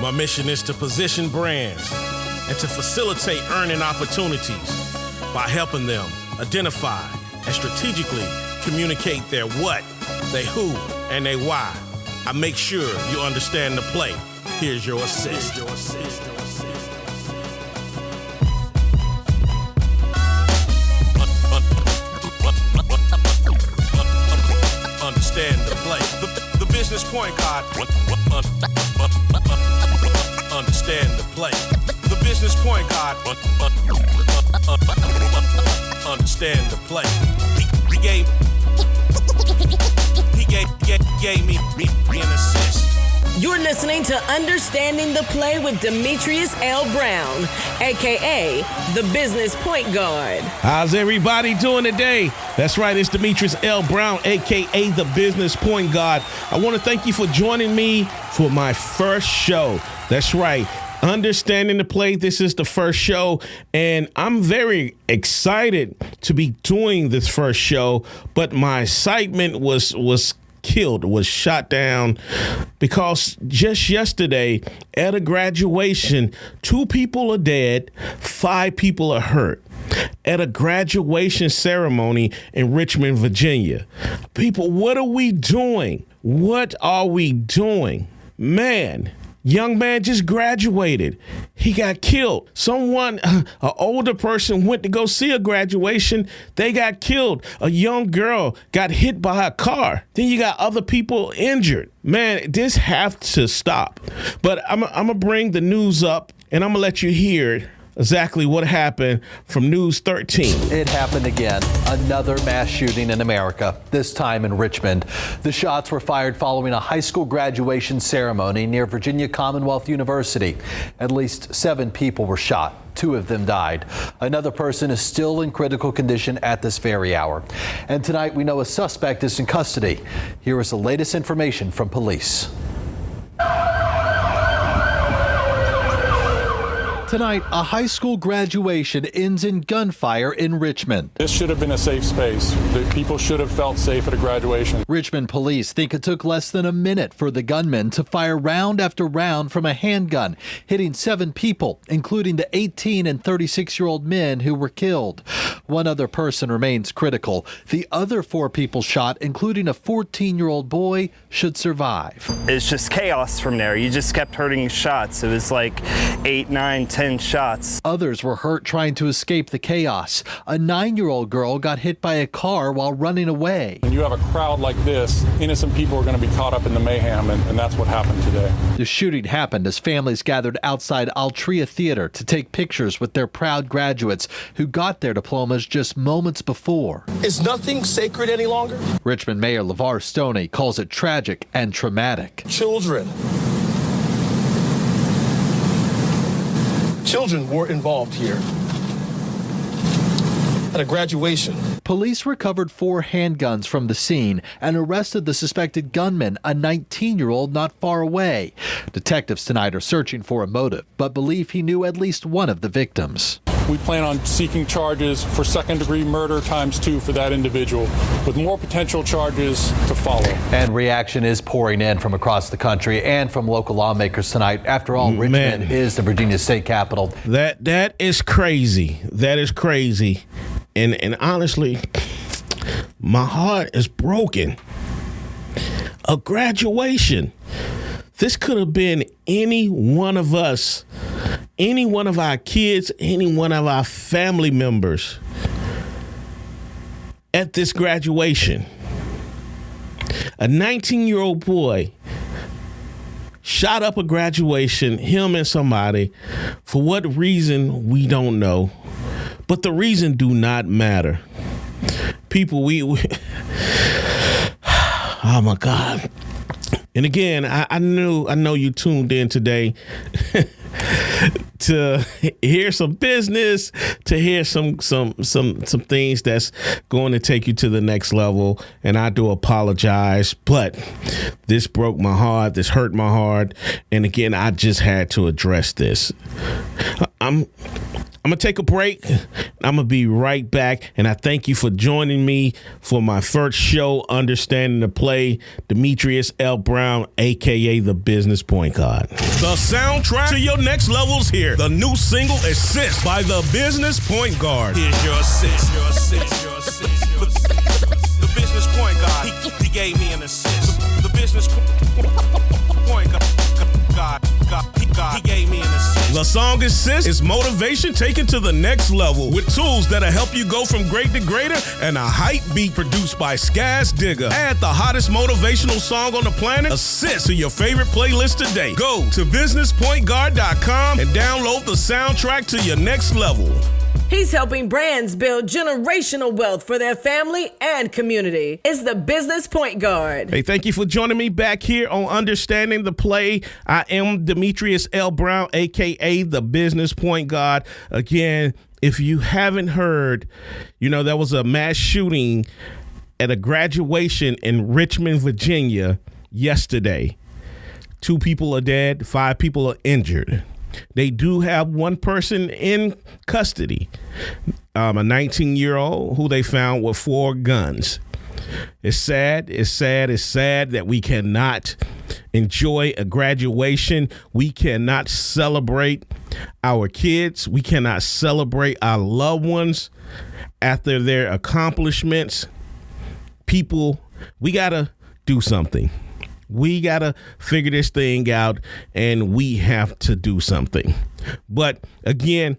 My mission is to position brands and to facilitate earning opportunities by helping them identify and strategically communicate their what, their who, and their why. I make sure you understand the play. Here's your assist. Understand the play. The business point card. Understand the play. The business point card. Understand the play. He gave me an assist. You're listening to Understanding the Play with Demetrius L. Brown, a.k.a. the Business Point Guard. How's everybody doing today? That's right, it's Demetrius L. Brown, a.k.a. the Business Point Guard. I want to thank you for joining me for my first show. That's right. Understanding the Play. This is the first show, and I'm very excited to be doing this first show, but my excitement was shot down because just yesterday at a graduation, 2 people are dead, 5 people are hurt at a graduation ceremony in Richmond, Virginia. People, what are we doing? What are we doing? Man. Young man just graduated. He got killed. Someone, an older person went to go see a graduation. They got killed. A young girl got hit by a car. Then you got other people injured. Man, this have to stop. But I'm going to bring the news up and I'm going to let you hear exactly what happened from News 13. It happened again. Another mass shooting in America, this time in Richmond. The shots were fired following a high school graduation ceremony near Virginia Commonwealth University. At least 7 people were shot. 2 of them died. Another person is still in critical condition at this very hour. And tonight we know a suspect is in custody. Here is the latest information from police. Tonight, a high school graduation ends in gunfire in Richmond. This should have been a safe space. The people should have felt safe at a graduation. Richmond police think it took less than a minute for the gunman to fire round after round from a handgun, hitting 7 people, including the 18 and 36-year-old men who were killed. 1 other person remains critical. The other 4 people shot, including a 14-year-old boy, should survive. It's just chaos from there. You just kept hearing shots. It was like 8, 9, 10 shots. Others were hurt trying to escape the chaos. A 9-year-old girl got hit by a car while running away. When you have a crowd like this, innocent people are going to be caught up in the mayhem, and that's what happened today. The shooting happened as families gathered outside Altria Theater to take pictures with their proud graduates who got their diplomas just moments before. Is nothing sacred any longer? Richmond Mayor LeVar Stoney calls it tragic and traumatic. Children were involved here at a graduation. Police recovered 4 handguns from the scene and arrested the suspected gunman, a 19-year-old not far away. Detectives tonight are searching for a motive, but believe he knew at least one of the victims. We plan on seeking charges for second-degree murder ×2 for that individual, with more potential charges to follow. And reaction is pouring in from across the country and from local lawmakers tonight. After all, Richmond is the Virginia state capital. That is crazy. That is crazy. And honestly, my heart is broken. A graduation. This could have been any one of us, any one of our kids, any one of our family members at this graduation. A 19-year-old boy shot up a graduation, him and somebody, for what reason, we don't know. But the reason do not matter. People, we oh my God. And again, I know you tuned in today to hear some business, to hear some things that's going to take you to the next level. And I do apologize, but this broke my heart. This hurt my heart. And again, I just had to address this. I'm going to take a break. I'm going to be right back. And I thank you for joining me for my first show, Understanding the Play. Demetrius L. Brown, a.k.a. the Business Point Guard. The soundtrack to your next level's here. The new single, Assist, by the Business Point Guard. Here's your assist. The Business Point Guard. He gave me an assist. The Business Point Guard. He gave me an assist. The song Assist is motivation taken to the next level with tools that'll help you go from great to greater, and a hype beat produced by Skaz Digger. Add the hottest motivational song on the planet, Assist, to your favorite playlist today. Go to businesspointguard.com and download the soundtrack to your next level. He's helping brands build generational wealth for their family and community. It's the Business Point Guard. Hey, thank you for joining me back here on Understanding the Play. I am Demetrius L. Brown, a.k.a. the Business Point Guard. Again, if you haven't heard, there was a mass shooting at a graduation in Richmond, Virginia yesterday. 2 people are dead, 5 people are injured. They do have one person in custody, a 19-year-old who they found with 4 guns. It's sad that we cannot enjoy a graduation. We cannot celebrate our kids. We cannot celebrate our loved ones after their accomplishments. People, we got to do something. We got to figure this thing out, and we have to do something. But again,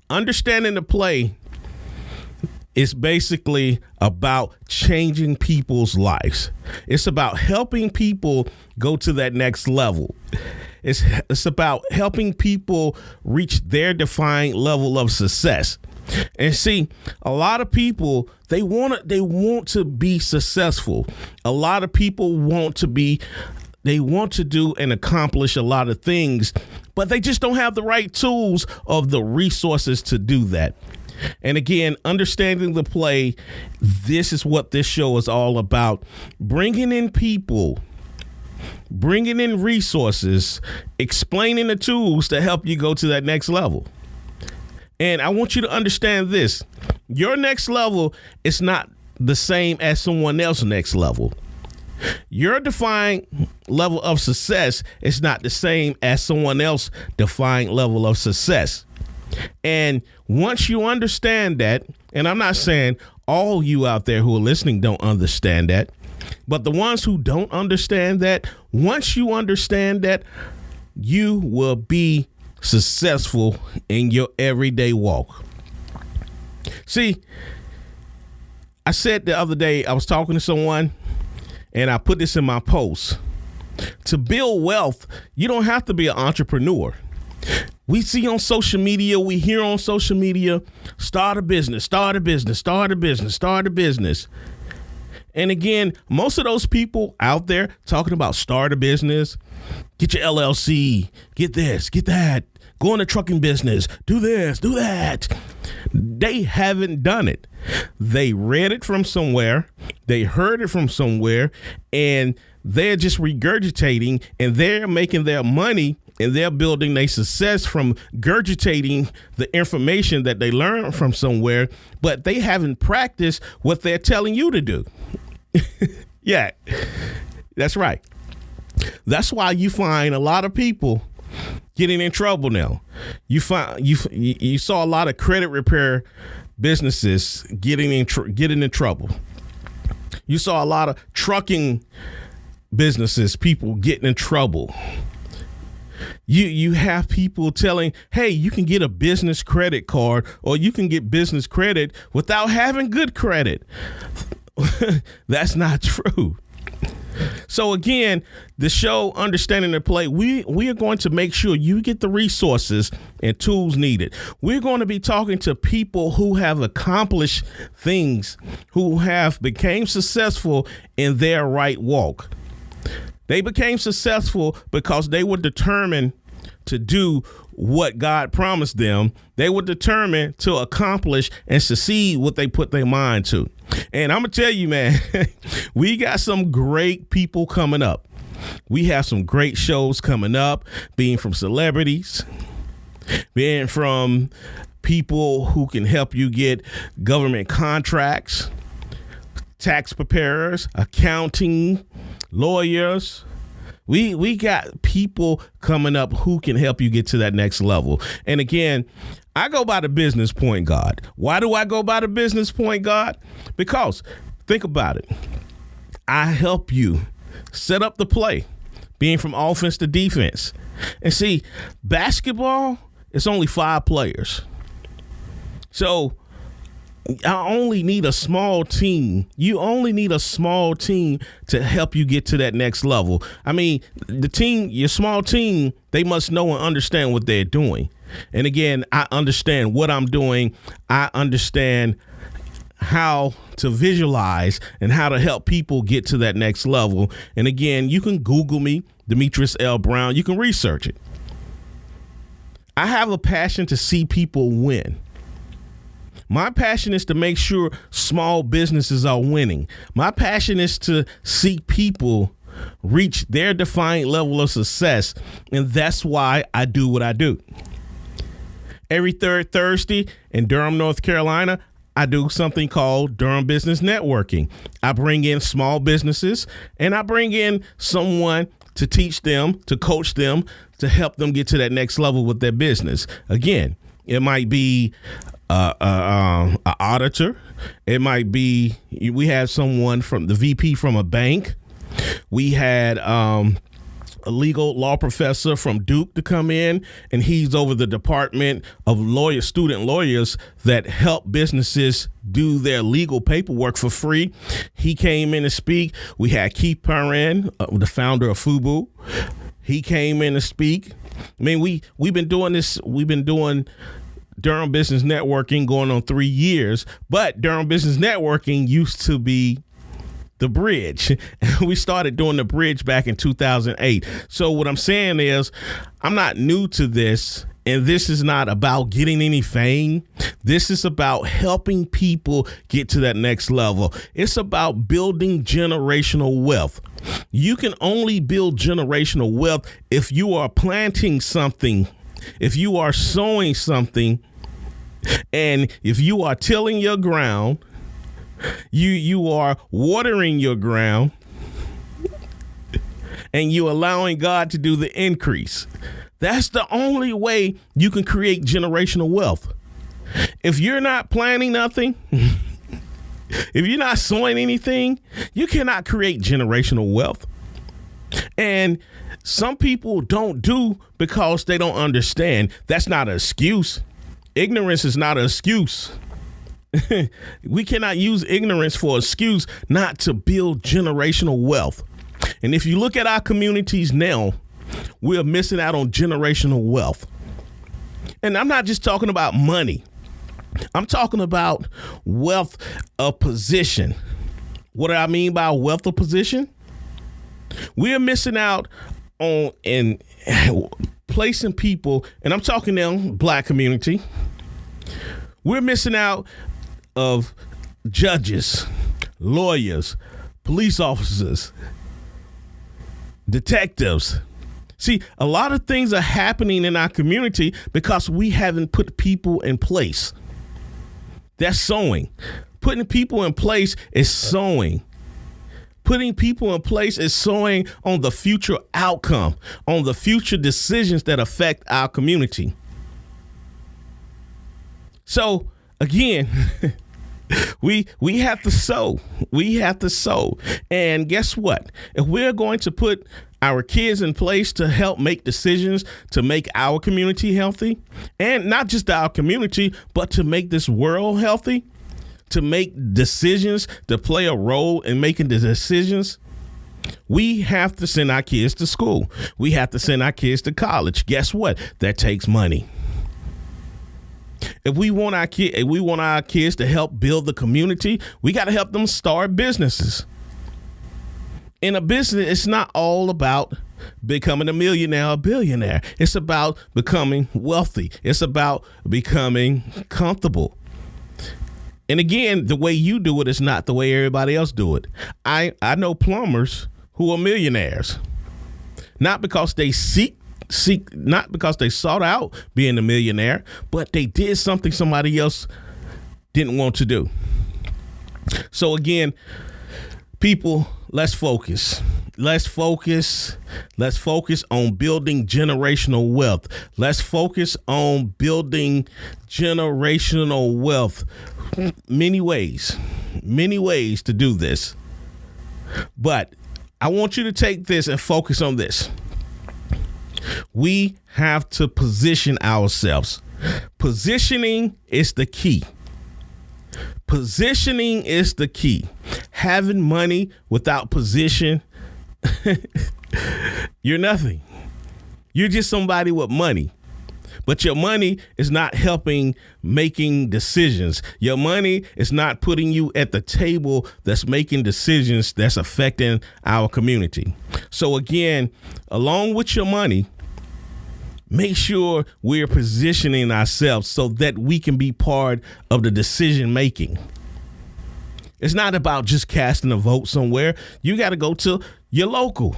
Understanding the Play is basically about changing people's lives. It's about helping people go to that next level. It's about helping people reach their defined level of success. And see, a lot of people, they want to be successful. A lot of people want to do and accomplish a lot of things, but they just don't have the right tools of the resources to do that. And again, Understanding the Play, this is what this show is all about. Bringing in people, bringing in resources, explaining the tools to help you go to that next level. And I want you to understand this. Your next level is not the same as someone else's next level. Your defined level of success is not the same as someone else's defined level of success. And once you understand that, and I'm not saying all you out there who are listening don't understand that, but the ones who don't understand that, once you understand that, you will be successful in your everyday walk. See, I said the other day, I was talking to someone, and I put this in my post. To build wealth, you don't have to be an entrepreneur. We see on social media, we hear on social media, start a business, start a business, start a business, start a business. And again, most of those people out there talking about start a business, get your LLC, get this, get that, go in the trucking business, do this, do that. They haven't done it. They read it from somewhere, they heard it from somewhere, and they're just regurgitating, and they're making their money, and they're building their success from regurgitating the information that they learned from somewhere, but they haven't practiced what they're telling you to do. Yeah, that's right. That's why you find a lot of people getting in trouble now. You saw a lot of credit repair businesses getting in trouble. You saw a lot of trucking businesses, people getting in trouble. You have people telling, hey, you can get a business credit card, or you can get business credit without having good credit. That's not true. So again, the show Understanding the Play, we are going to make sure you get the resources and tools needed. We're going to be talking to people who have accomplished things, who have became successful in their right walk. They became successful because they were determined to do what God promised them. They were determined to accomplish and succeed what they put their mind to. And I'm going to tell you, man, we got some great people coming up. We have some great shows coming up, being from celebrities, being from people who can help you get government contracts, tax preparers, accounting, lawyers. We got people coming up who can help you get to that next level. And again, I go by the business point God. Why do I go by the business point God? Because think about it. I help you set up the play, being from offense to defense. And see, basketball, it's only 5 players. So I only need a small team. You only need a small team to help you get to that next level. I mean, your small team, they must know and understand what they're doing. And again, I understand what I'm doing. I understand how to visualize and how to help people get to that next level. And again, you can Google me, Demetrius L. Brown. You can research it. I have a passion to see people win. My passion is to make sure small businesses are winning. My passion is to see people reach their defined level of success. And that's why I do what I do. Every third Thursday in Durham, North Carolina, I do something called Durham Business Networking. I bring in small businesses and I bring in someone to teach them, to coach them, to help them get to that next level with their business. Again, it might be an auditor. It might be, we had someone from the VP from a bank. We had a legal law professor from Duke to come in, and he's over the department of student lawyers that help businesses do their legal paperwork for free. He came in to speak. We had Keith Perrin, the founder of FUBU. He came in to speak. I mean, we've been doing this. We've been doing Durham Business Networking going on 3 years, but Durham Business Networking used to be the bridge. We started doing the bridge back in 2008. So what I'm saying is I'm not new to this, and this is not about getting any fame. This is about helping people get to that next level. It's about building generational wealth. You can only build generational wealth if you are planting something, if you are sowing something, and if you are tilling your ground, you are watering your ground, and you allowing God to do the increase. That's the only way you can create generational wealth. If you're not planting nothing, if you're not sowing anything, you cannot create generational wealth. And some people don't do because they don't understand. That's not an excuse. Ignorance is not an excuse. We cannot use ignorance for an excuse not to build generational wealth. And if you look at our communities now, we're missing out on generational wealth. And I'm not just talking about money. I'm talking about wealth of position. What do I mean by wealth of position? We're missing out on in placing people, and I'm talking now Black community. We're missing out of judges, lawyers, police officers, detectives. See, a lot of things are happening in our community because we haven't put people in place. That's sowing. Putting people in place is sowing. Putting people in place is sowing on the future outcome, on the future decisions that affect our community. So again, we have to sow. We have to sow. And guess what? If we're going to put our kids in place to help make decisions to make our community healthy, and not just our community, but to make this world healthy, to make decisions, to play a role in making the decisions, we have to send our kids to school. We have to send our kids to college. Guess what? That takes money. If we want our kids to help build the community, we got to help them start businesses. In a business, it's not all about becoming a millionaire or a billionaire. It's about becoming wealthy. It's about becoming comfortable. And again, the way you do it is not the way everybody else do it. I know plumbers who are millionaires, not because they seek not because they sought out being a millionaire, but they did something somebody else didn't want to do. So again, people, let's focus. Let's focus on building generational wealth. Let's focus on building generational wealth. Many ways to do this. But I want you to take this and focus on this. We have to position ourselves. Positioning is the key. Positioning is the key. Having money without position, you're nothing. You're just somebody with money. But your money is not helping making decisions. Your money is not putting you at the table that's making decisions that's affecting our community. So again, along with your money, make sure we're positioning ourselves so that we can be part of the decision making. It's not about just casting a vote somewhere. You got to go to your local.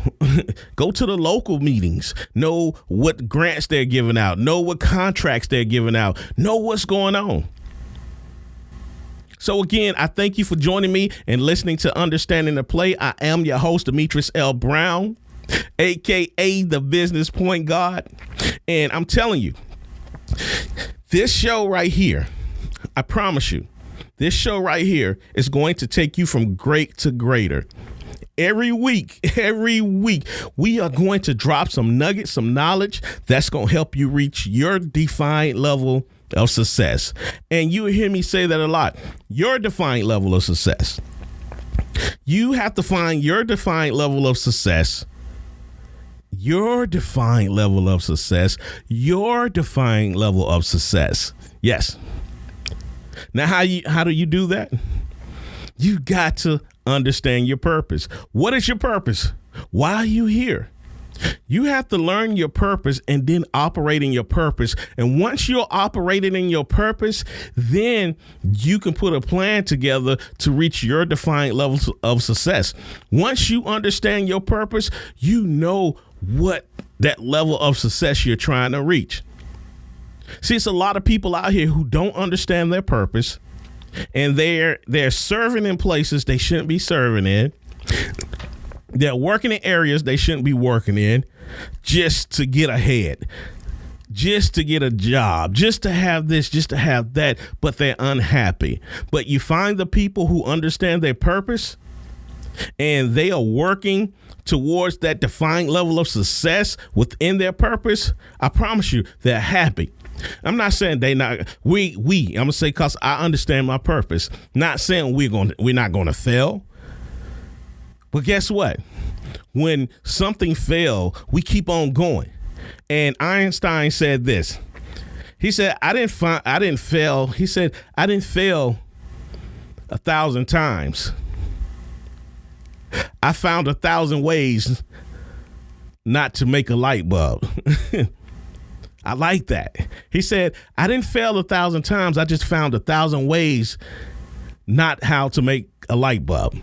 Go to the local meetings. Know what grants they're giving out. Know what contracts they're giving out. Know what's going on. So again, I thank you for joining me and listening to Understanding the Play. I am your host, Demetrius L. Brown, a.k.a. the Business Point God. And I'm telling you, this show right here, I promise you, this show right here is going to take you from great to greater. Every week, we are going to drop some nuggets, some knowledge that's going to help you reach your defined level of success. And you hear me say that a lot. Your defined level of success. You have to find your defined level of success. Your defined level of success. Your defined level of success. Yes. Now, how do you do that? You got to understand your purpose. What is your purpose? Why are you here? You have to learn your purpose and then operate in your purpose. And once you're operating in your purpose, then you can put a plan together to reach your defined levels of success. Once you understand your purpose, you know what that level of success you're trying to reach. See, it's a lot of people out here who don't understand their purpose, and they're serving in places they shouldn't be serving in. They're working in areas they shouldn't be working in just to get ahead, just to get a job, just to have this, just to have that, but they're unhappy. But you find the people who understand their purpose and they are working towards that defined level of success within their purpose, I promise you, they're happy. I'm not saying they not, I'm gonna say, cause I understand my purpose. Not saying we're not gonna fail. But guess what? When something fails, we keep on going. And Einstein said this. He said, I didn't fail. He said, I didn't fail 1,000 times. I found 1,000 ways not to make a light bulb. I like that. He said, I didn't fail 1,000 times. I just found 1,000 ways not how to make a light bulb.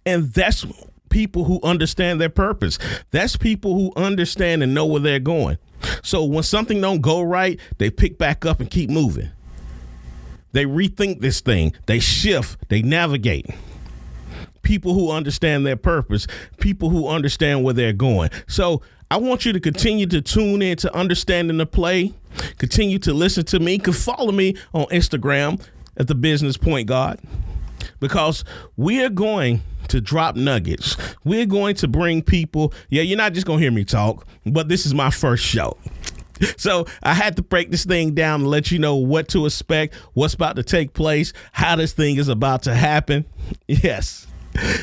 And that's people who understand their purpose. That's people who understand and know where they're going. So when something don't go right, they pick back up and keep moving. They rethink this thing. They shift. They navigate. People who understand their purpose. People who understand where they're going. So I want you to continue to tune in to Understanding the Play. Continue to listen to me. You can follow me on Instagram at the Business Point God, because we are going to drop nuggets. We're going to bring people. Yeah, you're not just going to hear me talk, but this is my first show. So I had to break this thing down and let you know what to expect, what's about to take place, how this thing is about to happen. Yes.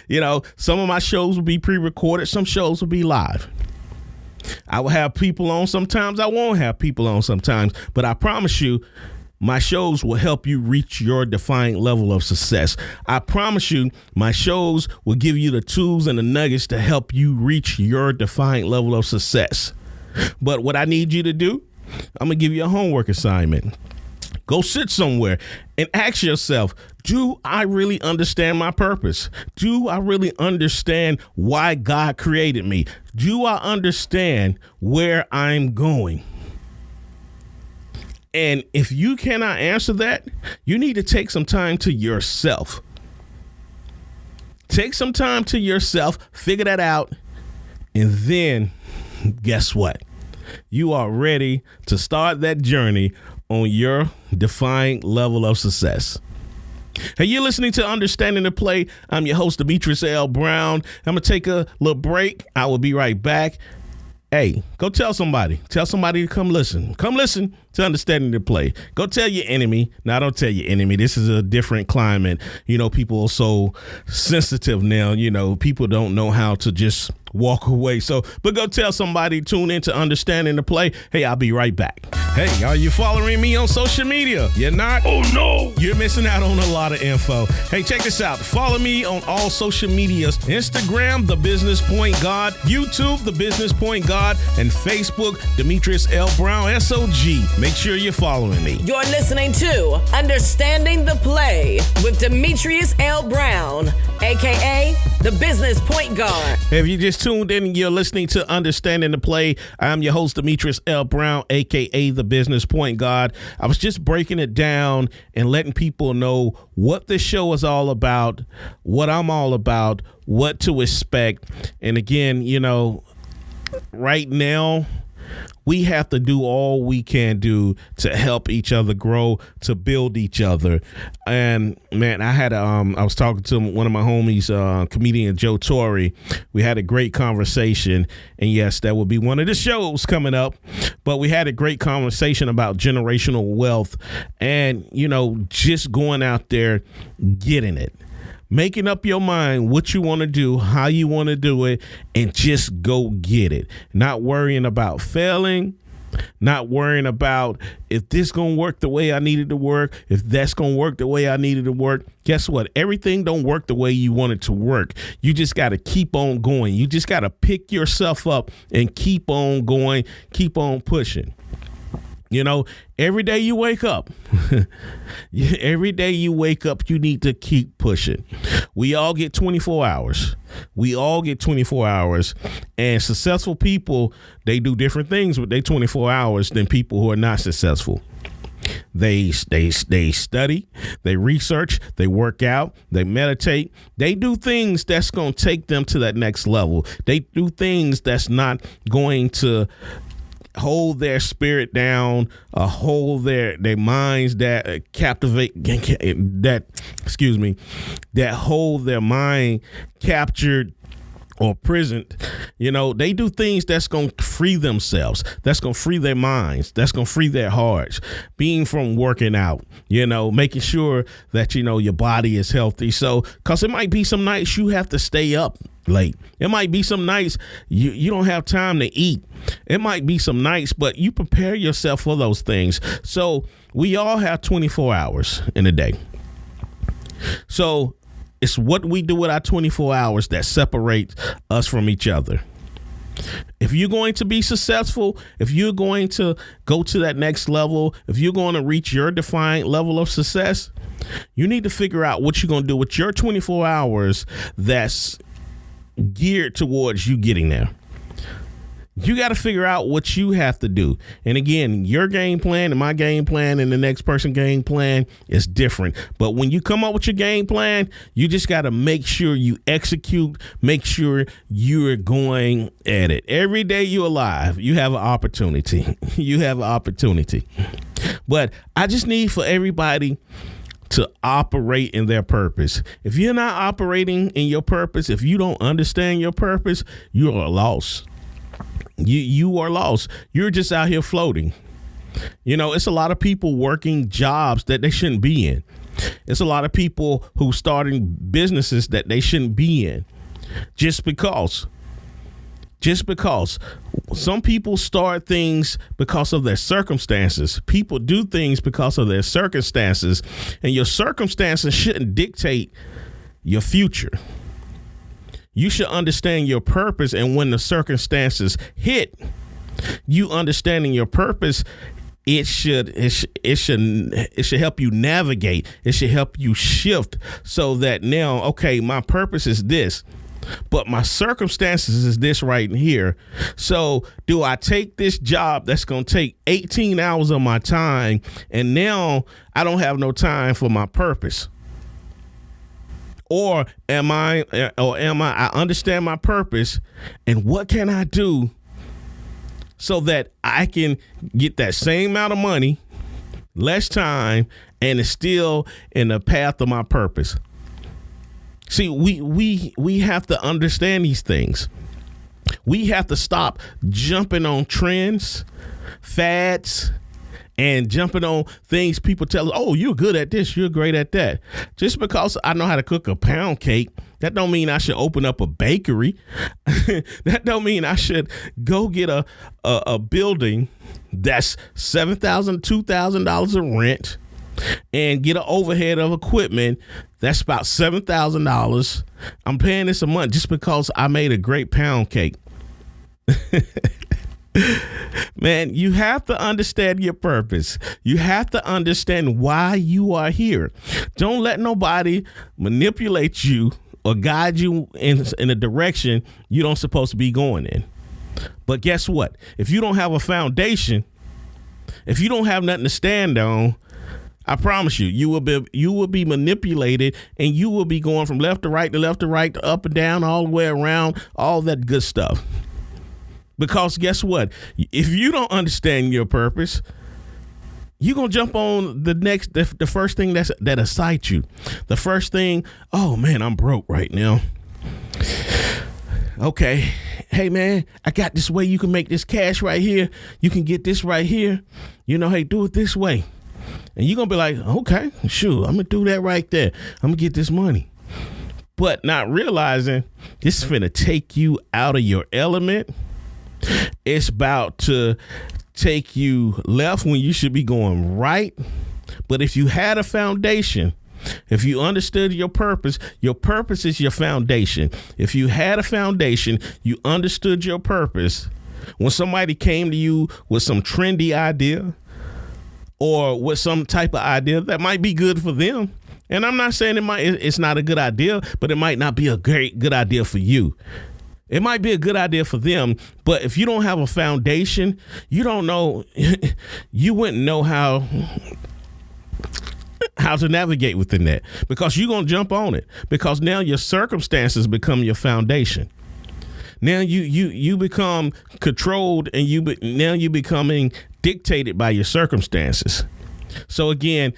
You know, some of my shows will be pre-recorded. Some shows will be live. I will have people on sometimes. I won't have people on sometimes. But I promise you, my shows will help you reach your defined level of success. I promise you, my shows will give you the tools and the nuggets to help you reach your defined level of success. But what I need you to do, I'm going to give you a homework assignment. Go sit somewhere and ask yourself, Do I really understand my purpose? Do I really understand why God created me? Do I understand where I'm going? And if you cannot answer that, you need to take some time to yourself. Take some time to yourself, figure that out, and then guess what? You are ready to start that journey on your defined level of success. Hey, you're listening to Understanding the Play. I'm your host, Demetrius L. Brown. I'm going to take a little break. I will be right back. Hey, go tell somebody. Tell somebody to come listen. Come listen to Understanding the Play. Go tell your enemy. Now, don't tell your enemy. This is a different climate. You know, people are so sensitive now. You know, people don't know how to just walk away. But go tell somebody, tune in to Understanding the Play. Hey, I'll be right back. Hey, are you following me on social media? You're not? Oh, no. You're missing out on a lot of info. Hey, check this out. Follow me on all social medias. Instagram, The Business Point God. YouTube, The Business Point God. And Facebook, Demetrius L. Brown, SOG. Make sure you're following me. You're listening to Understanding the Play with Demetrius L. Brown, a.k.a. The Business Point God. If you just tuned in, you're listening to Understanding the Play. I'm your host, Demetrius L. Brown, a.k.a. The Business Point God. I was just breaking it down and letting people know what this show is all about, what I'm all about, what to expect. And again, you know, right now, we have to do all we can do to help each other grow, to build each other. And man, I was talking to one of my homies, comedian Joe Torre. We had a great conversation, and yes, that will be one of the shows coming up. But we had a great conversation about generational wealth, and you know, just going out there, getting it. Making up your mind what you want to do, how you want to do it, and just go get it. Not worrying about failing, not worrying about if this going to work the way I needed to work, if that's going to work the way I needed to work. Guess what? Everything don't work the way you want it to work. You just got to keep on going. You just got to pick yourself up and keep on going, keep on pushing. You know, every day you wake up, you need to keep pushing. We all get 24 hours. And successful people, they do different things with their 24 hours than people who are not successful. They study, they research, they work out, they meditate. They do things that's going to take them to that next level. They do things that's not going to hold their spirit down, hold their minds that hold their mind captured or prisoned. You know, they do things that's going to free themselves, that's going to free their minds, that's going to free their hearts. Being from working out, you know, making sure that, you know, your body is healthy. So, because it might be some nights you have to stay up late. It might be some nights you don't have time to eat. It might be some nights, but you prepare yourself for those things. So we all have 24 hours in a day. So it's what we do with our 24 hours that separates us from each other. If you're going to be successful, if you're going to go to that next level, if you're going to reach your defined level of success, you need to figure out what you're going to do with your 24 hours that's geared towards you getting there. You got to figure out what you have to do. And again, your game plan and my game plan and the next person's game plan is different. But when you come up with your game plan, you just got to make sure you execute, make sure you're going at it. Every day you're alive, you have an opportunity. You have an opportunity. But I just need for everybody to operate in their purpose. If you're not operating in your purpose, if you don't understand your purpose, you are lost. You are lost. You're just out here floating. You know, it's a lot of people working jobs that they shouldn't be in. It's a lot of people who starting businesses that they shouldn't be in. Just because. Some people start things because of their circumstances. People do things because of their circumstances, and your circumstances shouldn't dictate your future. You should understand your purpose, and when the circumstances hit, you understanding your purpose it should help you navigate. It should help you shift so that now, okay, my purpose is this, but my circumstances is this right here. So do I take this job that's going to take 18 hours of my time, and now I don't have no time for my purpose? Or I understand my purpose, and what can I do so that I can get that same amount of money, less time, and it's still in the path of my purpose? See, we have to understand these things. We have to stop jumping on trends, fads, and jumping on things people tell us, oh, you're good at this, you're great at that. Just because I know how to cook a pound cake, that don't mean I should open up a bakery. That don't mean I should go get a building that's $7,000, $2,000 of rent and get an overhead of equipment that's about $7,000. I'm paying this a month just because I made a great pound cake. Man, you have to understand your purpose. You have to understand why you are here. Don't let nobody manipulate you or guide you in a direction you don't supposed to be going in. But guess what? If you don't have a foundation, if you don't have nothing to stand on, I promise you, you will be manipulated, and you will be going from left to right, to up and down, all the way around, all that good stuff. Because guess what? If you don't understand your purpose, you're going to jump on the first thing that excites you. The first thing, oh man, I'm broke right now. Okay. Hey man, I got this way you can make this cash right here. You can get this right here. Hey, do it this way. And you're going to be like, okay, sure, I'm going to do that right there. I'm going to get this money. But not realizing this is finna take you out of your element. It's about to take you left when you should be going right. But if you had a foundation, if you understood your purpose is your foundation. If you had a foundation, you understood your purpose. When somebody came to you with some trendy idea, or with some type of idea that might be good for them. And I'm not saying it's not a good idea, but it might not be a good idea for you. It might be a good idea for them, but if you don't have a foundation, you don't know, you wouldn't know how to navigate within that, because you're going to jump on it, because now your circumstances become your foundation. Now you become controlled, and now you're becoming dictated by your circumstances. So again,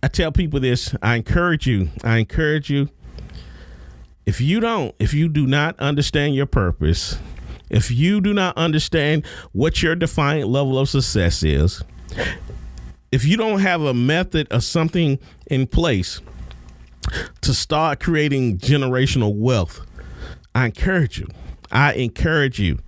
I tell people this, I encourage you. If you do not understand your purpose, if you do not understand what your defined level of success is, if you don't have a method or something in place to start creating generational wealth, I encourage you.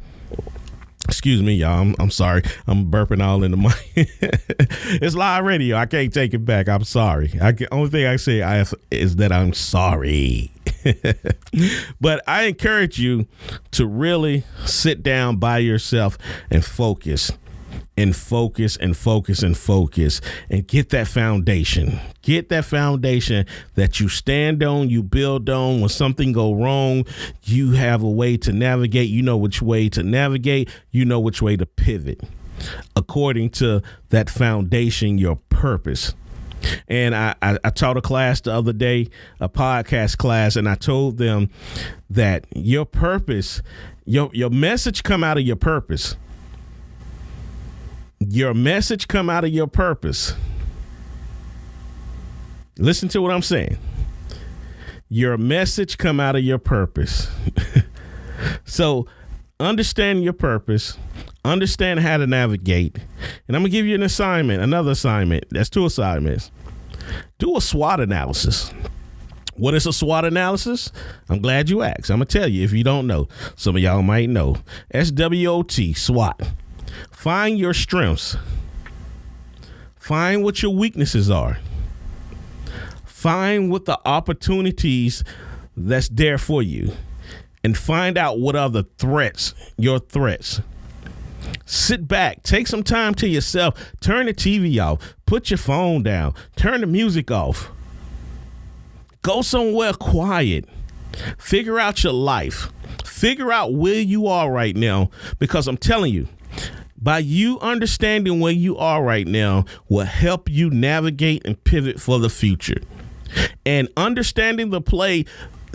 Excuse me, y'all. I'm sorry. I'm burping all in the mic. It's live radio. I can't take it back. I'm sorry. Only thing I say is that I'm sorry. But I encourage you to really sit down by yourself and focus. And get that foundation. Get that foundation that you stand on, you build on. When something go wrong, you have a way to navigate. You know which way to navigate. You know which way to pivot according to that foundation, your purpose. And I taught a class the other day, a podcast class, and I told them that your purpose, your message come out of your purpose. Your message come out of your purpose. Listen to what I'm saying. Your message come out of your purpose. So understand your purpose, understand how to navigate. And I'm going to give you another assignment. That's 2 assignments. Do a SWOT analysis. What is a SWOT analysis? I'm glad you asked. I'm going to tell you if you don't know. Some of y'all might know. SWOT, SWOT. Find your strengths. Find what your weaknesses are. Find what the opportunities that's there for you. And find out what are your threats. Sit back, take some time to yourself, turn the TV off, put your phone down, turn the music off. Go somewhere quiet. Figure out your life. Figure out where you are right now, because I'm telling you, by you understanding where you are right now will help you navigate and pivot for the future. And understanding the play,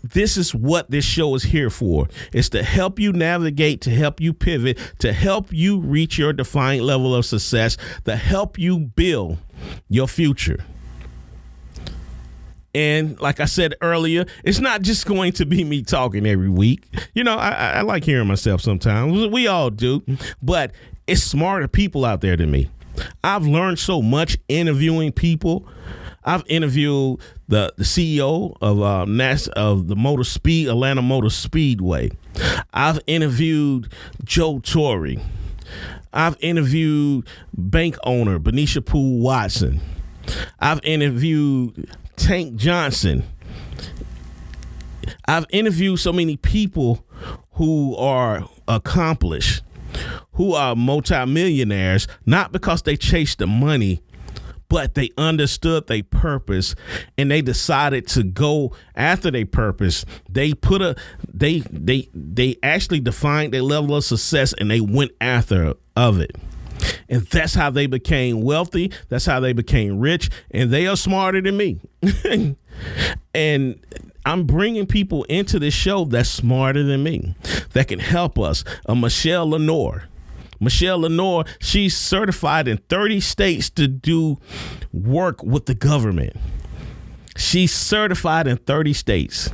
this is what this show is here for. It's to help you navigate, to help you pivot, to help you reach your defined level of success, to help you build your future. And like I said earlier, it's not just going to be me talking every week. You know, I like hearing myself sometimes. We all do. But it's smarter people out there than me. I've learned so much interviewing people. I've interviewed the CEO of the Atlanta Motor Speedway. I've interviewed Joe Torre. I've interviewed bank owner Benicia Poole Watson. I've interviewed Tank Johnson. I've interviewed so many people who are accomplished, who are multimillionaires, not because they chased the money, but they understood their purpose and they decided to go after their purpose. They actually defined their level of success and they went after of it. And that's how they became wealthy. That's how they became rich. And they are smarter than me. And I'm bringing people into this show that's smarter than me, that can help us. Michelle Lenore. Michelle Lenore, she's certified in 30 states to do work with the government. She's certified in 30 states.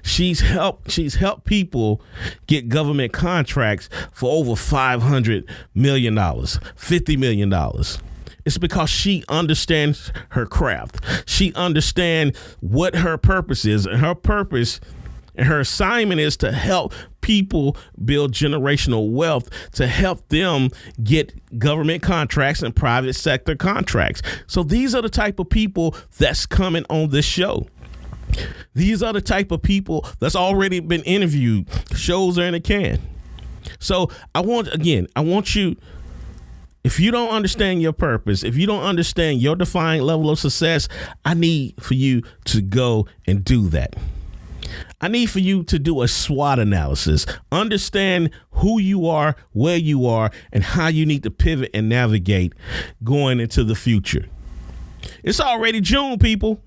She's helped people get government contracts for over $500 million, $50 million. It's because she understands her craft. She understands what her purpose is, and her purpose and her assignment is to help people build generational wealth, to help them get government contracts and private sector contracts. So these are the type of people that's coming on this show. These are the type of people that's already been interviewed. Shows are in the can. So I want you, if you don't understand your purpose, if you don't understand your defined level of success, I need for you to go and do that. I need for you to do a SWOT analysis, understand who you are, where you are, and how you need to pivot and navigate going into the future. It's already June, people.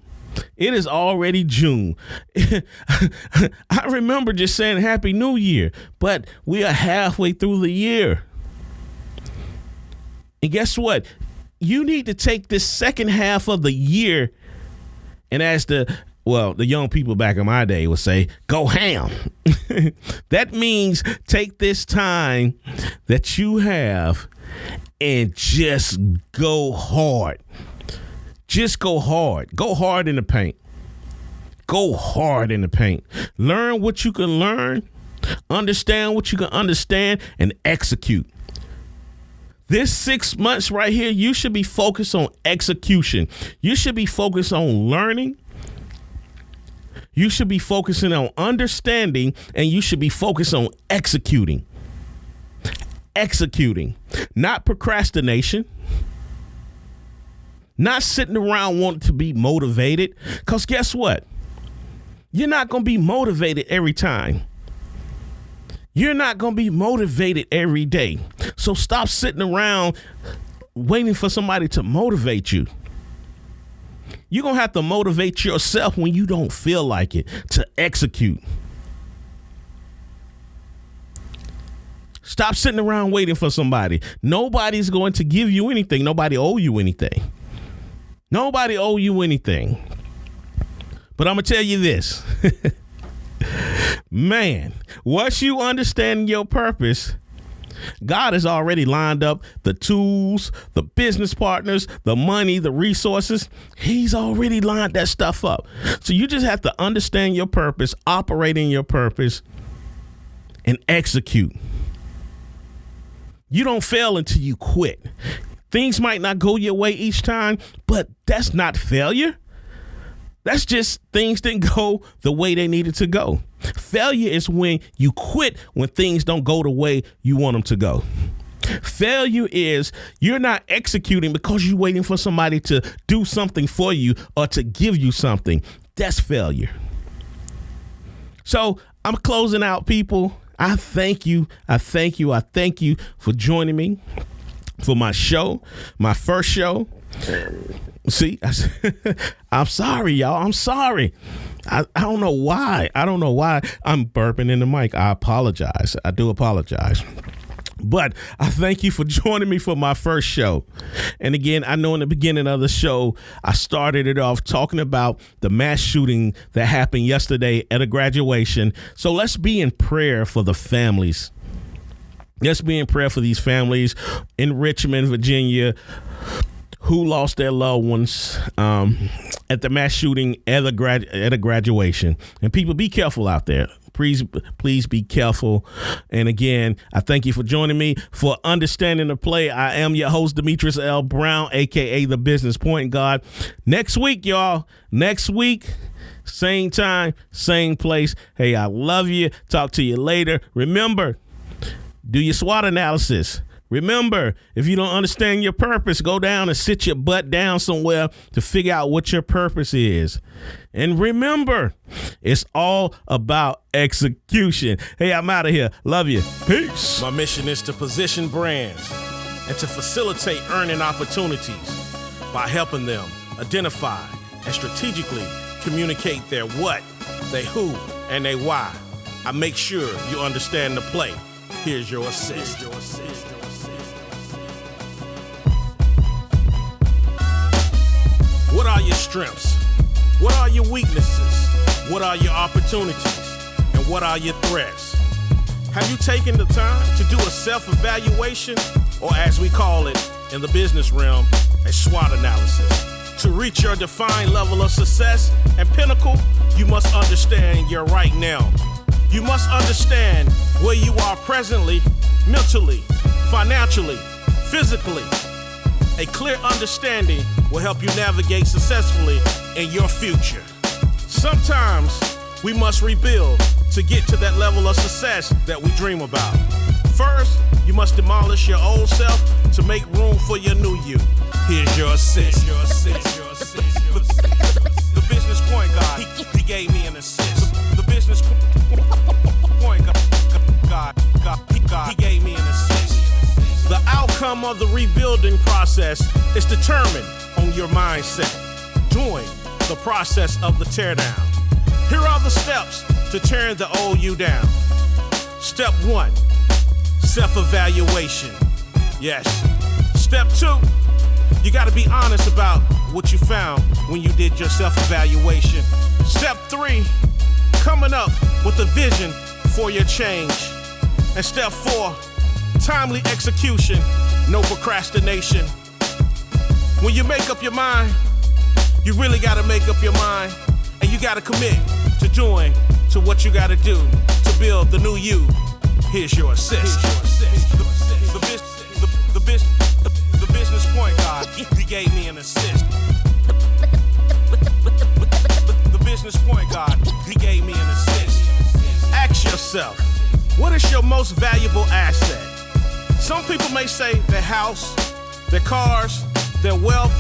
It is already June. I remember just saying Happy New Year, but we are halfway through the year. And guess what? You need to take this second half of the year, and as the young people back in my day would say, go ham. That means take this time that you have and just go hard. Just go hard. Go hard in the paint. Go hard in the paint. Learn what you can learn. Understand what you can understand and execute. This 6 months right here, you should be focused on execution. You should be focused on learning. You should be focusing on understanding, and you should be focused on executing. Executing, not procrastination. Not sitting around wanting to be motivated, because guess what? You're not going to be motivated every time. You're not going to be motivated every day. So stop sitting around waiting for somebody to motivate you. You're going to have to motivate yourself when you don't feel like it to execute. Stop sitting around waiting for somebody. Nobody's going to give you anything. Nobody owe you anything. Nobody owe you anything. But I'm going to tell you this. Man, once you understand your purpose, God has already lined up the tools, the business partners, the money, the resources. He's already lined that stuff up. So you just have to understand your purpose, operate in your purpose, and execute. You don't fail until you quit. Things might not go your way each time, but that's not failure. That's just things didn't go the way they needed to go. Failure is when you quit when things don't go the way you want them to go. Failure is you're not executing because you're waiting for somebody to do something for you or to give you something. That's failure. So I'm closing out, people. I thank you. I thank you. I thank you for joining me for my show, my first show. See, I'm sorry, y'all. I'm sorry. I don't know why. I'm burping in the mic. I apologize. I do apologize. But I thank you for joining me for my first show. And again, I know in the beginning of the show, I started it off talking about the mass shooting that happened yesterday at a graduation. So let's be in prayer for the families. Let's be in prayer for these families in Richmond, Virginia, who lost their loved ones at the mass shooting at a graduation. And people, be careful out there. Please be careful. And again, I thank you for joining me for Understanding the Play. I am your host, Demetrius L. Brown, a.k.a. the Business Point Guard. Next week, y'all. Next week, same time, same place. Hey, I love you. Talk to you later. Remember, do your SWOT analysis. Remember, if you don't understand your purpose, go down and sit your butt down somewhere to figure out what your purpose is. And remember, it's all about execution. Hey, I'm out of here. Love you. Peace. My mission is to position brands and to facilitate earning opportunities by helping them identify and strategically communicate their what, they who, and they why. I make sure you understand the play. Here's your assist. What are your strengths? What are your weaknesses? What are your opportunities? And what are your threats? Have you taken the time to do a self-evaluation, or as we call it in the business realm, a SWOT analysis? To reach your defined level of success and pinnacle, you must understand your right now. You must understand where you are presently, mentally, financially, physically. A clear understanding will help you navigate successfully in your future. Sometimes we must rebuild to get to that level of success that we dream about. First, you must demolish your old self to make room for your new you. Here's your assist. The business point guard, he gave me an assist. The business point guard, he gave me an assist. The outcome of the rebuilding process is determined on your mindset during the process of the teardown. Here are the steps to tearing the old you down. Step 1, self-evaluation. Yes. Step 2, you got to be honest about what you found when you did your self-evaluation. Step 3, coming up with a vision for your change. And step 4, timely execution, no procrastination. When you make up your mind, you really got to make up your mind, and you got to commit to doing to what you got to do to build the new you. Here's your assist. The business point guard, he gave me an assist. The business point guard, he gave me an assist. Ask yourself, what is your most valuable asset? Some people may say their house, their cars, their wealth,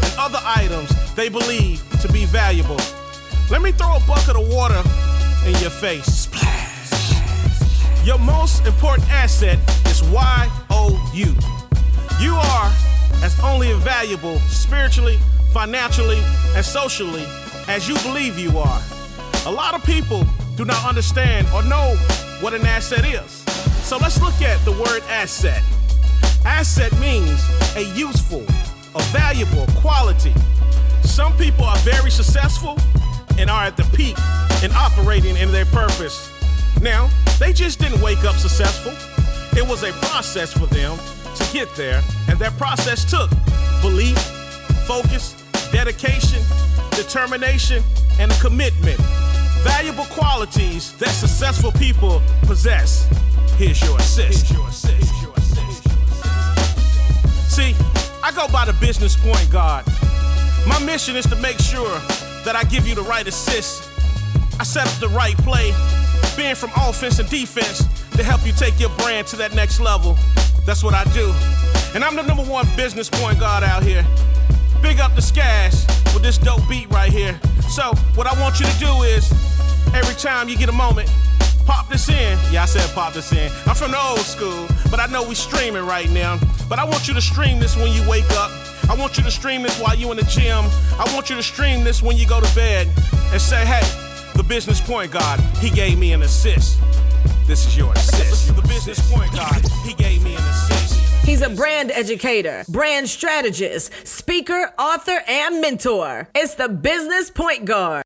and other items they believe to be valuable. Let me throw a bucket of water in your face. Splash. Your most important asset is YOU. You are as only valuable spiritually, financially, and socially as you believe you are. A lot of people do not understand or know what an asset is. So let's look at the word asset. Asset means a useful, a valuable quality. Some people are very successful and are at the peak in operating in their purpose. Now, they just didn't wake up successful. It was a process for them to get there, and that process took belief, focus, dedication, determination, and a commitment. Valuable qualities that successful people possess. Here's your assist. See, I go by the business point guard. My mission is to make sure that I give you the right assist. I set up the right play, being from offense and defense, to help you take your brand to that next level. That's what I do. And I'm the #1 business point guard out here. Big up the Skies with this dope beat right here. So what I want you to do is, every time you get a moment, pop this in. Yeah, I said pop this in. I'm from the old school, but I know we streaming right now. But I want you to stream this when you wake up. I want you to stream this while you in the gym. I want you to stream this when you go to bed and say, hey, the business point guard, he gave me an assist. This is your assist. The business point guard, he gave me an assist. He's a brand educator, brand strategist, speaker, author, and mentor. It's the Business Point Guard.